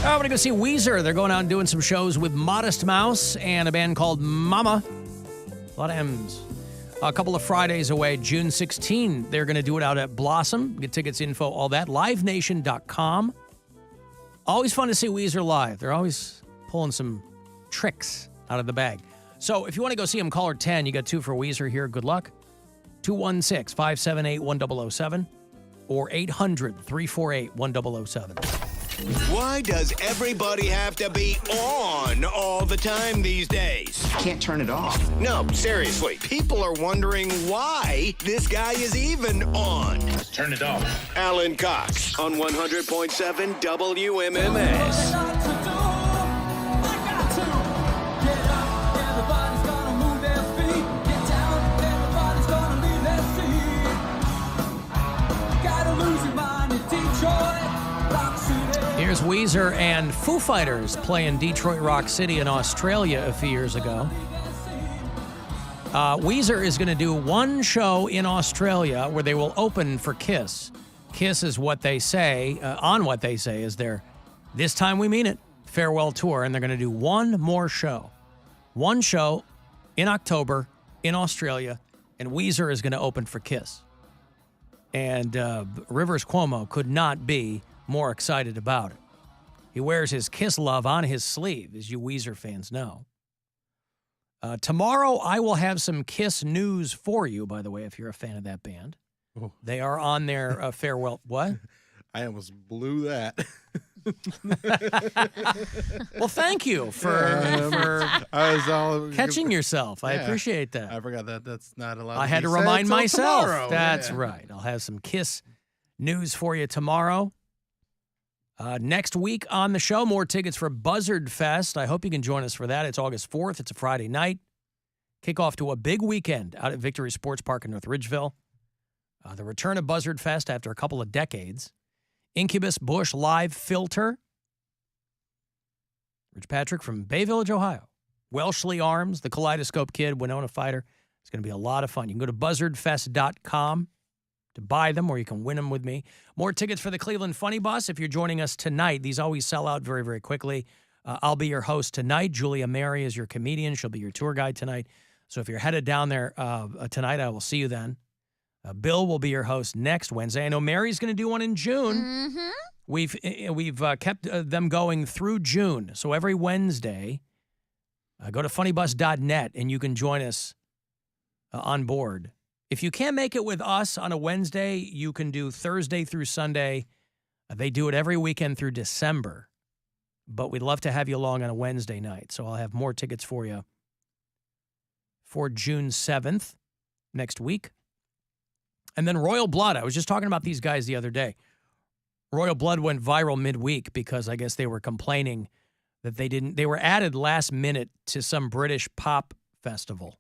I want to go see Weezer. They're going out and doing some shows with Modest Mouse and a band called Mama. A lot of M's. A couple of Fridays away, June 16. They're going to do it out at Blossom. Get tickets, info, all that. LiveNation.com. Always fun to see Weezer live. They're always pulling some tricks out of the bag. So if you want to go see them, call her 10. You got 2 for Weezer here. Good luck. 216-578-1007 or 800-348-1007. Why does everybody have to be on all the time these days? Can't turn it off. No, seriously. People are wondering why this guy is even on. Turn it off. Alan Cox on 100.7 WMMS. Here's Weezer and Foo Fighters playing Detroit Rock City in Australia a few years ago. Weezer is going to do one show in Australia where they will open for Kiss. Kiss is what they say, on what they say is their This Time We Mean It farewell tour, and they're going to do one more show. One show in October in Australia, and Weezer is going to open for Kiss. And Rivers Cuomo could not be more excited about it. He wears his Kiss love on his sleeve, as you Weezer fans know. Tomorrow, I will have some Kiss news for you, by the way, if you're a fan of that band. Oh. They are on their farewell. What? I almost blew that. Well, thank you for I was all catching yourself. I appreciate that. I forgot that that's not allowed. I had to be said remind till myself. tomorrow. That's Yeah. right. I'll have some Kiss news for you tomorrow. Next week on the show, more tickets for Buzzard Fest. I hope you can join us for that. It's August 4th. It's a Friday night. Kick off to a big weekend out at Victory Sports Park in North Ridgeville. The return of Buzzard Fest after a couple of decades. Incubus Bush Live Filter. Rich Patrick from Bay Village, Ohio. Welshly Arms, the Kaleidoscope Kid, Winona Fighter. It's going to be a lot of fun. You can go to buzzardfest.com to buy them, or you can win them with me. More tickets for the Cleveland Funny Bus. If you're joining us tonight, these always sell out very, very quickly. I'll be your host tonight. Julia Mary is your comedian. She'll be your tour guide tonight. So if you're headed down there tonight, I will see you then. Bill will be your host next Wednesday. I know Mary's going to do one in June. Mm-hmm. We've kept them going through June. So every Wednesday, go to funnybus.net and you can join us on board. If you can't make it with us on a Wednesday, you can do Thursday through Sunday. They do it every weekend through December. But we'd love to have you along on a Wednesday night. So I'll have more tickets for you for June 7th next week. And then Royal Blood. I was just talking about these guys the other day. Royal Blood went viral midweek because I guess they were complaining that they were added last minute to some British pop festival.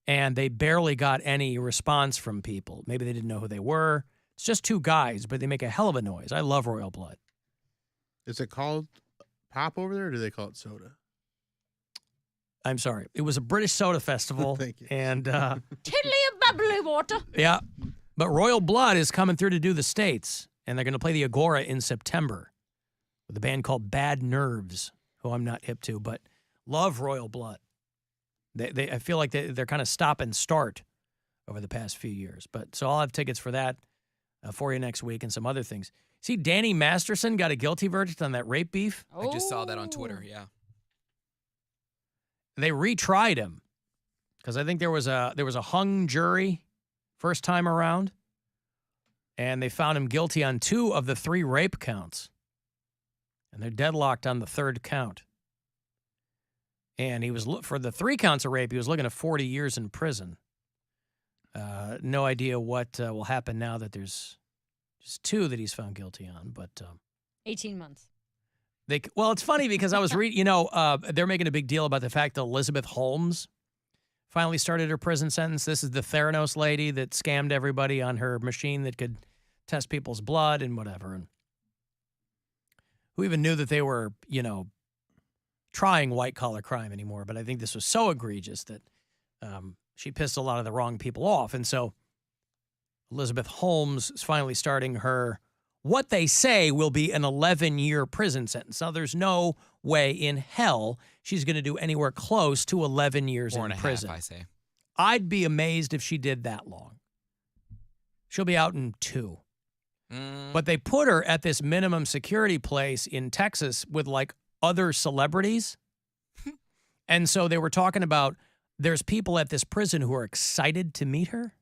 And they barely got any response from people. Maybe they didn't know who they were. It's just two guys, but they make a hell of a noise. I love Royal Blood. Is it called pop over there, or do they call it soda? I'm sorry. It was a British soda festival. Thank you. And Tiddly of bubbly water. yeah, but Royal Blood is coming through to do the States, and they're going to play the Agora in September with a band called Bad Nerves, who I'm not hip to, but love Royal Blood. I feel like they're kind of stop and start over the past few years. But so I'll have tickets for that for you next week and some other things. See, Danny Masterson got a guilty verdict on that rape beef. Oh. I just saw that on Twitter, yeah. They retried him because I think there was a hung jury first time around, and they found him guilty on 2 of the 3 rape counts, and they're deadlocked on the 3rd count. And he was for the 3 counts of rape, he was looking at 40 years in prison. No idea what will happen now that there's just 2 that he's found guilty on, but 18 months. Well, it's funny because I was reading, they're making a big deal about the fact that Elizabeth Holmes finally started her prison sentence. This is the Theranos lady that scammed everybody on her machine that could test people's blood and whatever. And who even knew that they were, trying white-collar crime anymore. But I think this was so egregious that she pissed a lot of the wrong people off. And so Elizabeth Holmes is finally starting her what they say will be an 11-year prison sentence. Now, there's no way in hell she's going to do anywhere close to 11 years in prison. 4.5, I say. I'd be amazed if she did that long. She'll be out in 2. But they put her at this minimum security place in Texas with like other celebrities. And so they were talking about there's people at this prison who are excited to meet her.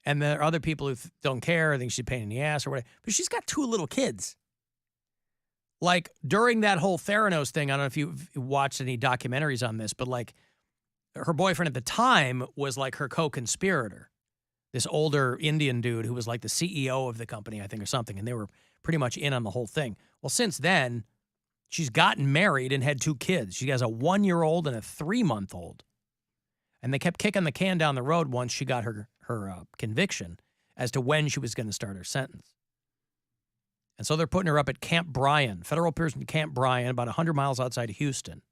And there are other people who don't care, think she's a pain in the ass or whatever. But she's got 2 little kids. Like during that whole Theranos thing, I don't know if you've watched any documentaries on this, but like her boyfriend at the time was like her co-conspirator. This older Indian dude who was like the CEO of the company, I think, or something. And they were pretty much in on the whole thing. Well, since then, she's gotten married and had 2 kids. She has a 1-year-old and a 3-month-old. And they kept kicking the can down the road once she got her conviction as to when she was going to start her sentence. And so they're putting her up at Camp Bryan, federal prison Camp Bryan, about 100 miles outside of Houston.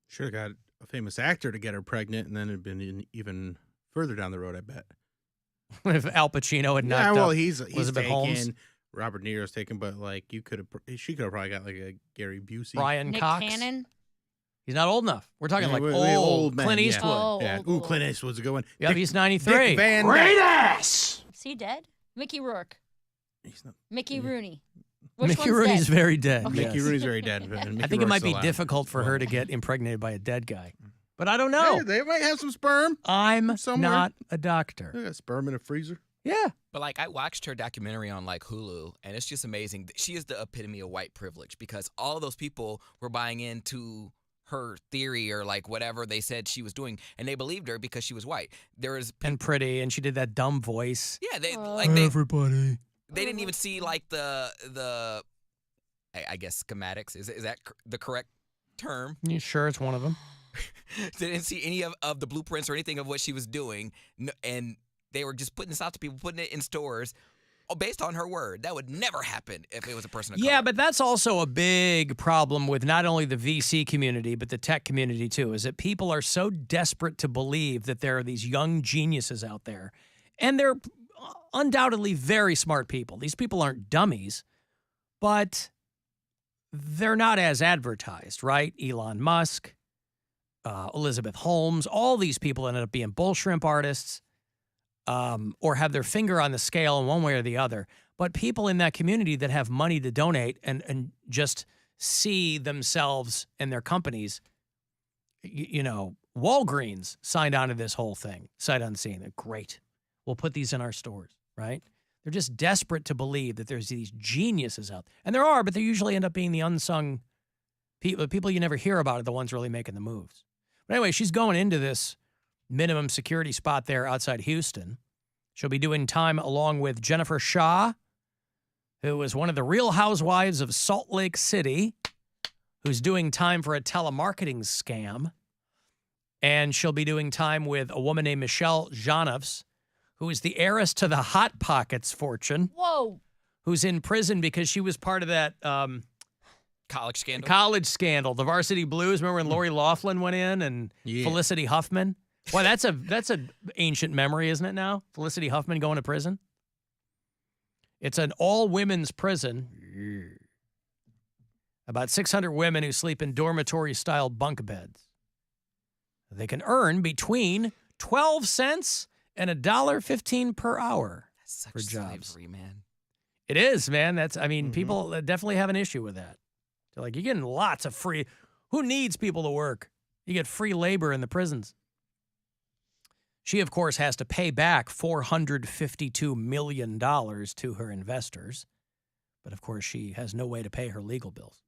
Should have got a famous actor to get her pregnant, and then it'd been even further down the road, I bet. If Al Pacino had knocked well, up he's Elizabeth taken. Holmes. Robert De Niro's taken, but like she could have probably got like a Gary Busey. Brian Nick Cox. Cannon. He's not old enough. We're talking like way old men, Clint yeah. Eastwood. Oh, Yeah. old, Ooh, old. Clint Eastwood's a good one. Yep, Dick- he's 93. Dick Van Great Dyke. ass! Is he dead? Mickey Rourke. He's not. Mickey Rooney. Which Mickey one's Rooney's dead? very dead. Okay. yes. Mickey Rooney's very dead. Man. Mickey I think it might Rourke's be alive. difficult for her to get impregnated by a dead guy. But I don't know. Hey, they might have some sperm. I'm somewhere. not a doctor. They got sperm in a freezer. Yeah. But like I watched her documentary on like Hulu, and it's just amazing. She is the epitome of white privilege because all of those people were buying into her theory or like whatever they said she was doing, and they believed her because she was white. There was And pretty, and she did that dumb voice. yeah, they Oh. like they Everybody. didn't even see like the I guess schematics. Is that the correct term? You sure it's one of them? They didn't see any of the blueprints or anything of what she was doing, and they were just putting this out to people, putting it in stores based on her word. That would never happen if it was a person of Yeah, color. but that's also a big problem with not only the VC community, but the tech community too, is that people are so desperate to believe that there are these young geniuses out there. And they're undoubtedly very smart people. These people aren't dummies, but they're not as advertised, right? Elon Musk, Elizabeth Holmes, all these people ended up being bull shrimp artists. Or have their finger on the scale in one way or the other. But people in that community that have money to donate and just see themselves and their companies, you know, Walgreens signed on to this whole thing, sight unseen. They're great. We'll put these in our stores, right? They're just desperate to believe that there's these geniuses out there. And there are, but they usually end up being the unsung people. The people you never hear about are the ones really making the moves. But anyway, she's going into this minimum security spot there outside Houston. She'll be doing time along with Jennifer Shaw, who was one of the Real Housewives of Salt Lake City, who's doing time for a telemarketing scam. And she'll be doing time with a woman named Michelle Janovs, who is the heiress to the Hot Pockets fortune, Whoa. who's in prison because she was part of that College scandal. college scandal, the Varsity Blues. Remember when Lori Loughlin went in and Yeah. Felicity Huffman? Well, that's an ancient memory, isn't it now? Felicity Huffman going to prison? It's an all-women's prison. About 600 women who sleep in dormitory-style bunk beds. They can earn between 12 cents and $1.15 per hour. That's such for jobs. slavery, man. It is, man. I mean, Mhm. people definitely have an issue with that. They're like, you're getting lots of free. Who needs people to work? You get free labor in the prisons. She, of course, has to pay back $452 million to her investors. But, of course, she has no way to pay her legal bills.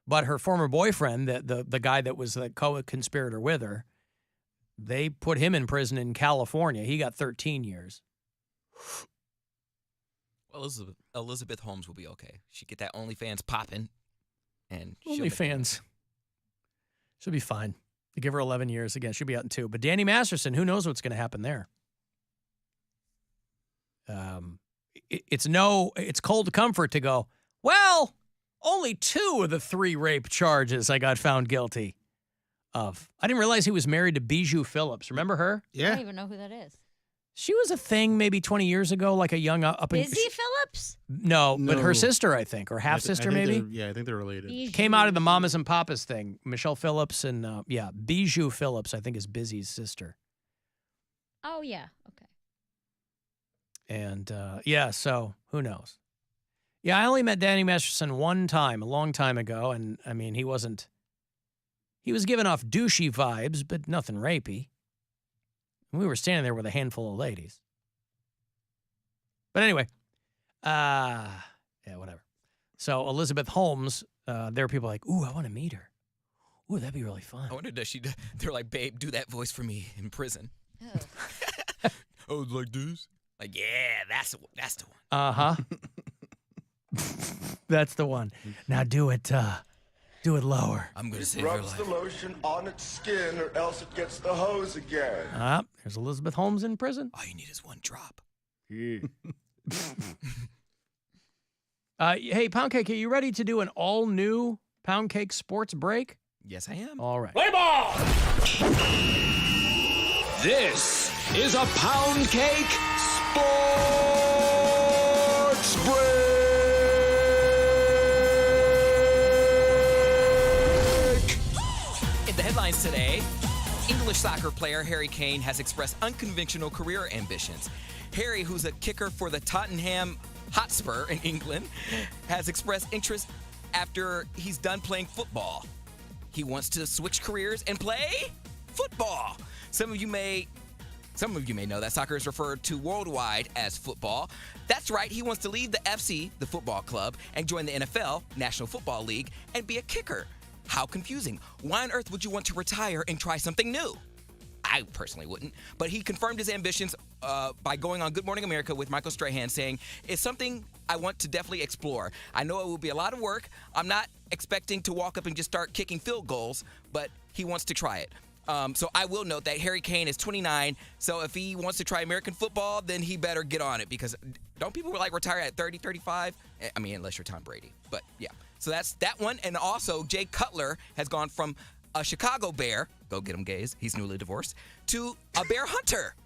But her former boyfriend, the guy that was the co-conspirator with her, they put him in prison in California. He got 13 years. Well, Elizabeth Holmes will be okay. She get that OnlyFans popping, and she'll make money. OnlyFans. She'll be fine. They give her 11 years. Again, she'll be out in 2. But Danny Masterson, who knows what's going to happen there? It's cold comfort to go, well, only 2 of the 3 rape charges I got found guilty of. I didn't realize he was married to Bijou Phillips. Remember her? I Yeah. don't even know who that is. She was a thing maybe 20 years ago, like a young up and Busy Phillips? No, but her No. sister, I think, or half sister maybe. I think they're related. Came out of the Mamas and Papas thing. Michelle Phillips and Bijou Phillips, I think, is Busy's sister. Oh, yeah. Okay. And so who knows? Yeah, I only met Danny Masterson one time, a long time ago, and I mean, he was giving off douchey vibes, but nothing rapey. We were standing there with a handful of ladies. But anyway, whatever. So Elizabeth Holmes, there are people like, ooh, I want to meet her. Ooh, that'd be really fun. I wonder, they're like, babe, do that voice for me in prison. Oh. Oh, like this? Like, yeah, that's the one. Uh-huh. That's the one. Now do it lower. I'm going to save your Rubs life. the lotion on its skin or else it gets the hose again. There's Elizabeth Holmes in prison. All you need is one drop. Hey, Poundcake, are you ready to do an all-new Poundcake sports break? Yes, I am. All right. Play ball! This is a Poundcake Sports Break! In the headlines today, English soccer player Harry Kane has expressed unconventional career ambitions. Harry, who's a kicker for the Tottenham Hotspur in England, has expressed interest after he's done playing football. He wants to switch careers and play football. Some of you may know that soccer is referred to worldwide as football. That's right, he wants to leave the FC, the football club, and join the NFL, National Football League, and be a kicker. How confusing. Why on earth would you want to retire and try something new? I personally wouldn't, but he confirmed his ambitions by going on Good Morning America with Michael Strahan, saying, it's something I want to definitely explore. I know it will be a lot of work. I'm not expecting to walk up and just start kicking field goals, but he wants to try it. So I will note that Harry Kane is 29, so if he wants to try American football, then he better get on it, because don't people like retire at 30, 35? I mean, unless you're Tom Brady, but yeah. So that's that one, and also Jay Cutler has gone from a Chicago Bear, go get him gays, he's newly divorced, to a bear hunter.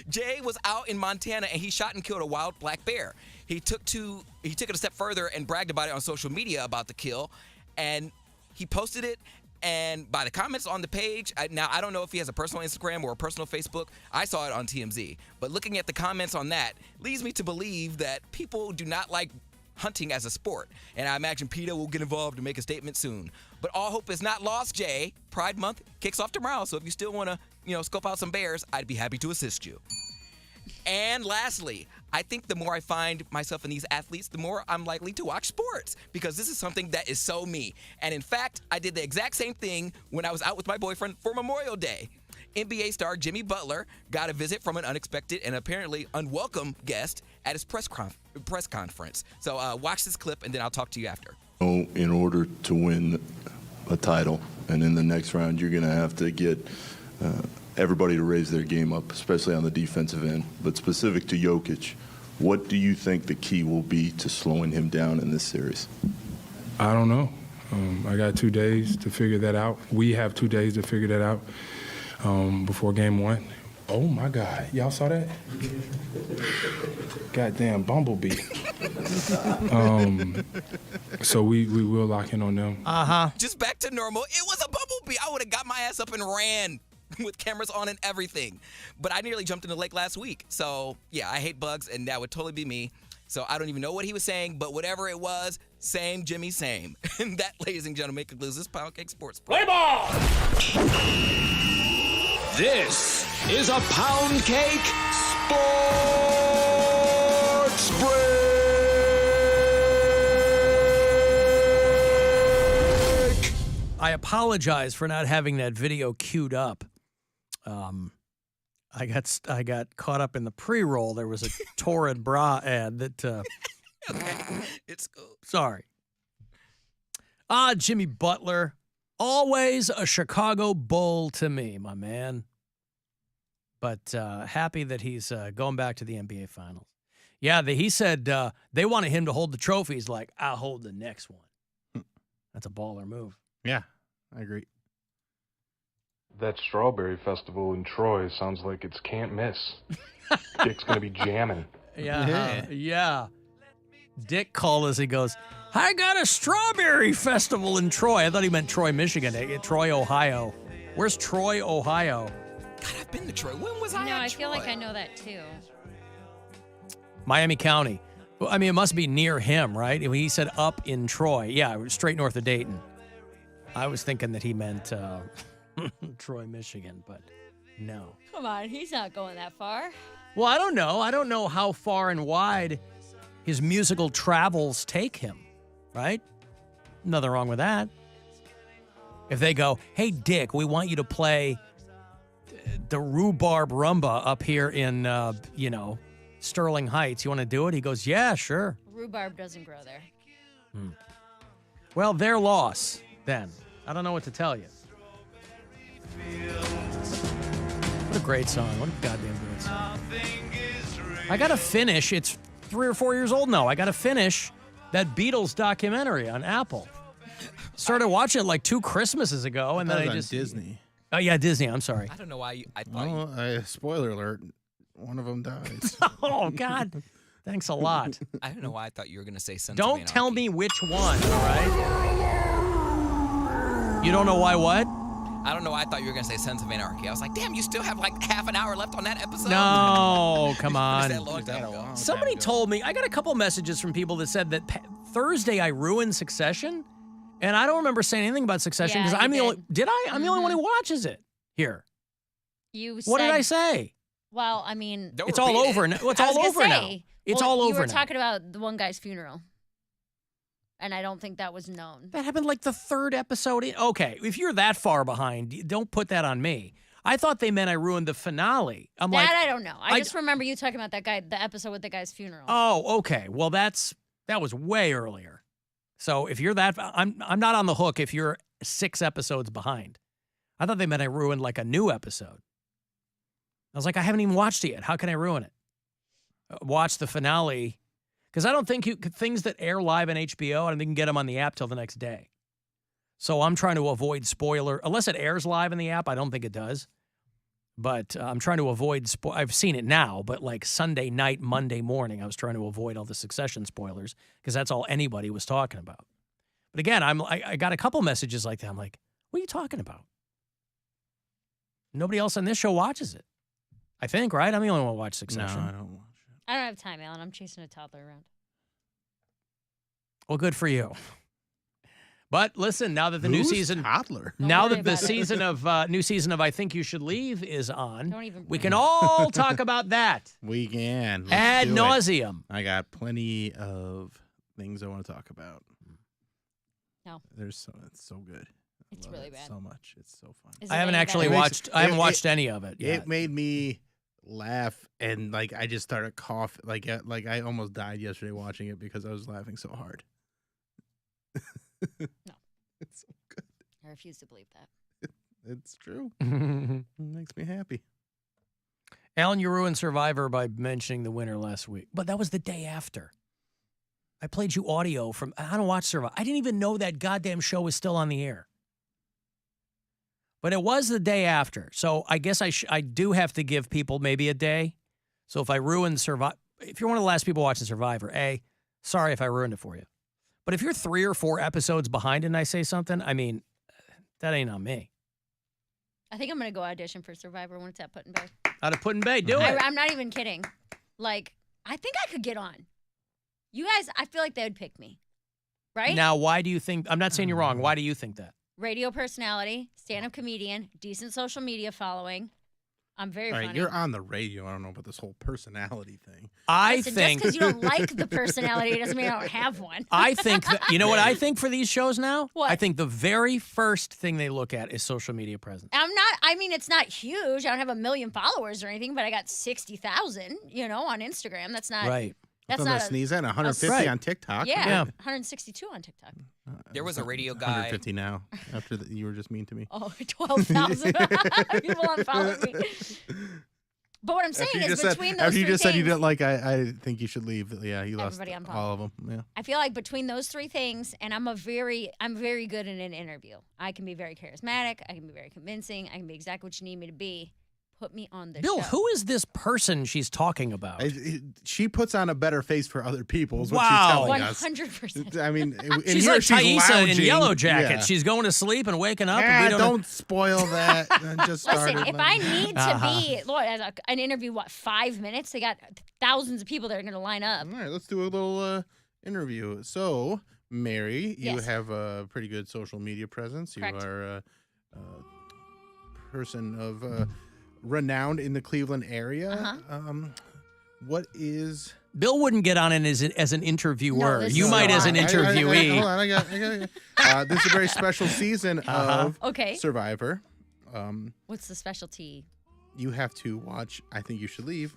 Jay was out in Montana and he shot and killed a wild black bear. He took it a step further and bragged about it on social media about the kill, and he posted it. And by the comments on the page, now I don't know if he has a personal Instagram or a personal Facebook. I saw it on TMZ. But looking at the comments on that leads me to believe that people do not like hunting as a sport. And I imagine PETA will get involved and make a statement soon. But all hope is not lost, Jay. Pride Month kicks off tomorrow, so if you still want to, scope out some bears, I'd be happy to assist you. And lastly, I think the more I find myself in these athletes, the more I'm likely to watch sports, because this is something that is so me. And in fact, I did the exact same thing when I was out with my boyfriend for Memorial Day. NBA star Jimmy Butler got a visit from an unexpected and apparently unwelcome guest at his press conference. So watch this clip, and then I'll talk to you after. In order to win a title, and in the next round, you're going to have to get everybody to raise their game up, especially on the defensive end. But specific to Jokic, what do you think the key will be to slowing him down in this series? I don't know. I got 2 days to figure that out. We have 2 days to figure that out before game one. Oh, my God. Y'all saw that? Goddamn bumblebee. So we will lock in on them. Just back to normal. It was a bumblebee. I would have got my ass up and ran with cameras on and everything. But I nearly jumped in the lake last week. So, yeah, I hate bugs, and that would totally be me. So I don't even know what he was saying, but whatever it was, same Jimmy, same. And that, ladies and gentlemen, concludes this Poundcake Sports Play. Play ball! This is a Poundcake Sports Break! I apologize for not having that video queued up. I got caught up in the pre-roll. There was a Torrid bra ad that. Okay, it's cool. Sorry. Jimmy Butler, always a Chicago Bull to me, my man. But happy that he's going back to the NBA Finals. Yeah, he said they wanted him to hold the trophy. He's like, I'll hold the next one. That's a baller move. Yeah, I agree. That strawberry festival in Troy sounds like it's can't miss. Dick's gonna be jamming. Yeah. Dick called us. He goes, I got a strawberry festival in Troy. I thought he meant Troy, Michigan. Troy, Ohio. Where's Troy, Ohio? God, I've been to Troy. When was I No, at I feel Troy? like I know that too. Miami County. Well, I mean, it must be near him, right? He said up in Troy. Yeah, straight north of Dayton. I was thinking that he meant Troy, Michigan, but no. Come on, he's not going that far. Well, I don't know. I don't know how far and wide his musical travels take him, right? Nothing wrong with that. If they go, hey, Dick, we want you to play the Rhubarb Rumba up here in, Sterling Heights. You want to do it? He goes, yeah, sure. Rhubarb doesn't grow there. Well, their loss, then. I don't know what to tell you. What a great song. What a goddamn great song. I got to finish. It's 3 or 4 years old now. I got to finish that Beatles documentary on Apple. Started watching it like 2 Christmases ago, and then I just Disney. Oh yeah, Disney. I'm sorry. I don't know why I thought Spoiler alert: one of them dies. Oh God, thanks a lot. I don't know why I thought you were going to say Sons of Don't Anarchy. tell me which one. All right. You don't know why what? I don't know why I thought you were going to say Sons of Anarchy. I was like, damn, you still have like half an hour left on that episode? No, come Is that on. long time ago? Somebody told me, I got a couple messages from people that said that Thursday I ruined Succession, and I don't remember saying anything about Succession Yeah, because you I'm the did. only. Did I? I'm the only one who watches it here. What did I say? Well, I mean, Don't It's all repeat it. over now. It's I was all gonna over now. say, It's well, all You over were now. talking about the one guy's funeral, and I don't think that was known. That happened like the 3rd episode. Okay, if you're that far behind, don't put that on me. I thought they meant I ruined the finale. I'm like, I don't know. I I- just remember you talking about that guy, the episode with the guy's funeral. oh, okay. Well, that was way earlier. So if you're that, I'm not on the hook if you're 6 episodes behind. I thought they meant I ruined like a new episode. I was like, I haven't even watched it yet. How can I ruin it? Watch the finale. Because I don't think things that air live on HBO, I don't think you can get them on the app till the next day. So I'm trying to avoid spoiler. Unless it airs live in the app, I don't think it does. But I'm trying to avoid I've seen it now, but like Sunday night, Monday morning, I was trying to avoid all the Succession spoilers because that's all anybody was talking about. But again, I got a couple messages like that. I'm like, what are you talking about? Nobody else on this show watches it. I think, right? I'm the only one who watched No, Succession. I don't watch it. I don't have time, Alan. I'm chasing a toddler around. Well, good for you. But listen, now that the new Who's season, toddler. Don't now worry that the about it. season of new season of I Think You Should Leave is on, Don't even we bring can it all talk about that We can. Let's ad do it. nauseum. I got plenty of things I want to talk about. No. It's so good. I It's love really it bad. so much. It's so fun. Is it I haven't any actually better? watched. I haven't it- watched any of it yet. It made me laugh and like I just started coughing. Like I almost died yesterday watching it because I was laughing so hard. No. It's so good. I refuse to believe that. It's true. It makes me happy. Alan, you ruined Survivor by mentioning the winner last week, but that was the day after. I played you audio from. I don't watch Survivor. I didn't even know that goddamn show was still on the air. But it was the day after, so I guess I do have to give people maybe a day. So if I ruined Survivor, if you're one of the last people watching Survivor, sorry if I ruined it for you. But if you're 3 or 4 episodes behind and I say something, I mean, that ain't on me. I think I'm going to go audition for Survivor when it's at Put in Bay. Out of Put in Bay, do it. I'm not even kidding. Like, I think I could get on. You guys, I feel like they would pick me. Right? Now, why do you think? I'm not saying you're wrong. Why do you think that? Radio personality, stand-up comedian, decent social media following. I'm very All right, funny. you're on the radio. I don't know about this whole personality thing. I Listen, think. just because you don't like the personality doesn't mean I don't have one. I think that, you know what I think for these shows now? What? I think the very first thing they look at is social media presence. I mean, it's not huge. I don't have 1 million followers or anything, but I got 60,000, on Instagram. That's not, Right. that's Something not to a, sneeze at. 150 Right. on TikTok. yeah, Yeah. 162 on TikTok. There was a radio guy. 150 now. After you were just mean to me. Oh, 12,000 people unfollowed me. But what I'm saying is between those after you three just said you things, didn't like, I think you should leave. Yeah, you lost Everybody on Paul. all of them. Yeah. I feel like between those three things, and I'm very good in an interview. I can be very charismatic. I can be very convincing. I can be exactly what you need me to be. Put me on the Bill, show. who is this person she's talking about? She puts on a better face for other people. Is what Wow. she's telling us. 100%. I mean, in She's here, like Thaisa in lounging. Yellow Jacket. Yeah. She's going to sleep and waking up. Yeah, and we don't spoil that. Just Listen, started. if I need to be, Lord, an interview, 5 minutes? They got thousands of people that are going to line up. All right, let's do a little interview. So, Mary, you Yes. have a pretty good social media presence. Correct. You are a person of renowned in the Cleveland area. What is... Bill wouldn't get on it as an interviewer. this You is might so as an hard. interviewee. Hold on, I got this is a very special season of Okay. Survivor. What's the specialty? You have to watch I Think You Should Leave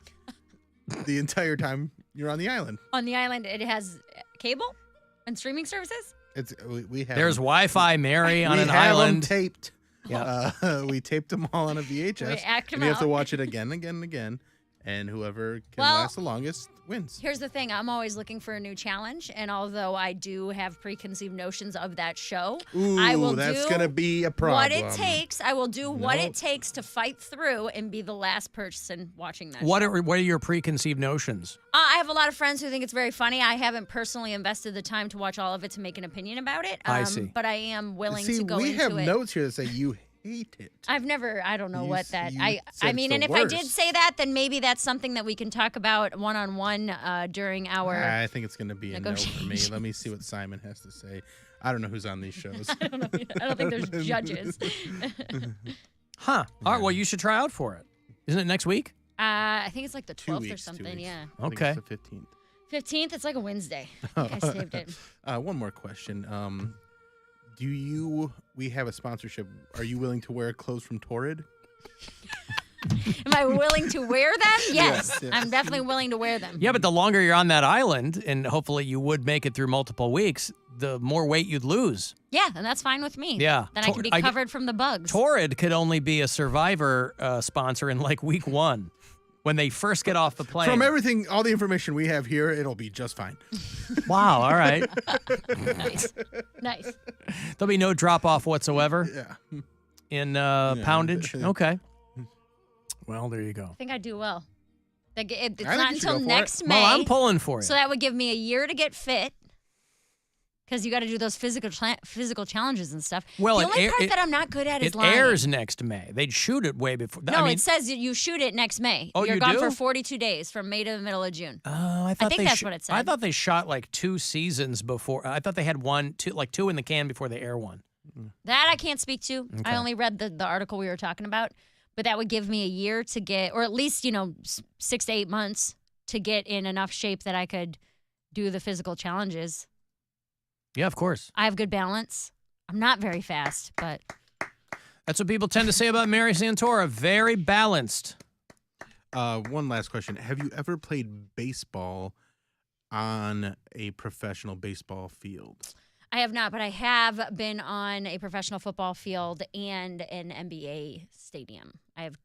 the entire time you're on the island. On the island, it has cable and streaming services? We have There's Wi-Fi Mary on we an have 'em island. taped. Yeah. We taped them all on a VHS. We act 'em and you have to out. watch it again, again, and again. And whoever can Well- last the longest wins. Here's the thing. I'm always looking for a new challenge. And although I do have preconceived notions of that show, I will that's do gonna be a problem. what it takes. I will do what Nope. it takes to fight through and be the last person watching that What show. are your preconceived notions? I have a lot of friends who think it's very funny. I haven't personally invested the time to watch all of it to make an opinion about it. I see. But I am willing See, to go we into have it. notes here that say you hate it. I don't know You what s- that. you I said mean, it's and the if I did worst. say that, then maybe that's something that we can talk about one-on-one during our. I think it's going to be a no for me. negotiations. Let me see what Simon has to say. I don't know who's on these shows. I don't know. I don't think there's judges. Huh. All right, well, you should try out for it. Isn't it next week? I think it's like the 12th 2 weeks, or 2 something. weeks. Yeah. I think Okay. it's the 15th. 15th. It's like a Wednesday. I think I saved it. One more question. We have a sponsorship. Are you willing to wear clothes from Torrid? Am I willing to wear them? Yes, yes. I'm definitely willing to wear them. Yeah, but the longer you're on that island, and hopefully you would make it through multiple weeks, the more weight you'd lose. Yeah, and that's fine with me. Yeah. Then I can be covered from the bugs. Torrid could only be a Survivor sponsor in like week 1 when they first get off the plane. From everything, all the information we have here, it'll be just fine. Wow, all right. Nice. There'll be no drop off whatsoever Yeah. in poundage. Okay. Well, there you go. I think I do well. It's I think not you should until go for it. next May. Well, I'm pulling for you. So that would give me a year to get fit. Because you got to do those physical challenges and stuff. Well, the it only air- part it- that I'm not good at is it lying. airs next May. They'd shoot it way before. No, it says that you shoot it next May. Oh, You're you gone do? for 42 days from May to the middle of June. Oh, I thought think they that's what it said. I thought they shot like 2 seasons before. I thought they had 2 in the can before they air one. That I can't speak to. Okay. I only read the article we were talking about. But that would give me a year to get, or at least, 6 to 8 months to get in enough shape that I could do the physical challenges. Yeah, of course. I have good balance. I'm not very fast, but That's what people tend to say about Mary Santora. Very balanced. One last question. Have you ever played baseball on a professional baseball field? I have not. But I have been on a professional football field and an NBA stadium. I have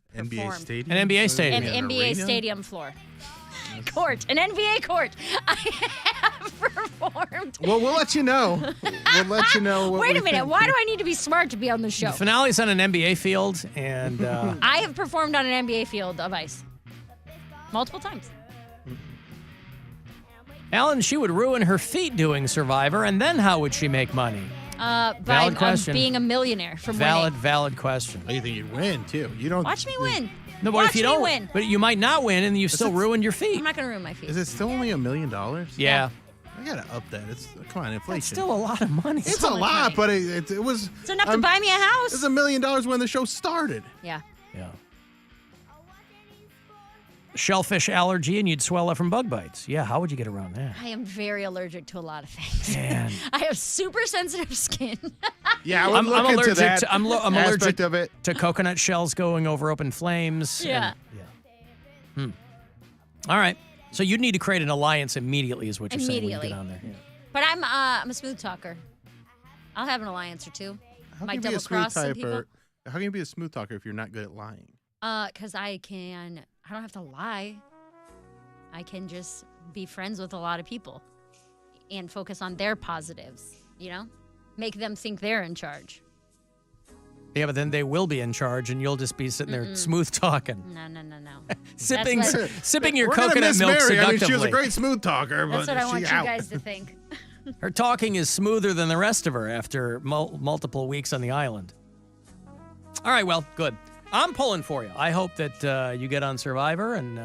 performed. NBA stadium? An NBA stadium. An An NBA arena? stadium floor. Court. An NBA court. I have performed. Well, we'll let you know. We'll let you know. What Wait we a minute. think. Why do I need to be smart to be on the show? The finale's on an NBA field, and I have performed on an NBA field of ice multiple times. Alan, she would ruin her feet doing Survivor, and then how would she make money? By question. being a millionaire from Valid, winning. valid question. Oh, you think you'd win too? You don't. Watch me win. No, but Watch if you me don't win. but you might not win, and you still ruined your feet. I'm not going to ruin my feet. Is it still only $1 million? Yeah, I gotta up that. It's come on, inflation. that's still a lot of money. It's a only lot, money. but it was. It's enough to buy me a house. It's $1 million when the show started. Yeah. Yeah. Shellfish allergy, and you'd swell up from bug bites. Yeah, how would you get around that? I am very allergic to a lot of things. Man. I have super sensitive skin. Yeah, I would I'm look into allergic that to- I'm aspect allergic of it. To coconut shells going over open flames. Yeah. All right. So you'd need to create an alliance immediately, is what you're saying when you Immediately. get on there. Yeah. But I'm a smooth talker. I'll have an alliance or two. How Might can you be a double smooth cross some people. typer? How can you be a smooth talker if you're not good at lying? Because I don't have to lie. I can just be friends with a lot of people and focus on their positives, Make them think they're in charge. Yeah, but then they will be in charge, and you'll just be sitting there smooth talking. No. sipping your We're gonna coconut miss milk Mary. seductively. I mean, she was a great smooth talker, That's but what I want you out. guys to think. Her talking is smoother than the rest of her after multiple weeks on the island. All right, well, good. I'm pulling for you. I hope that you get on Survivor and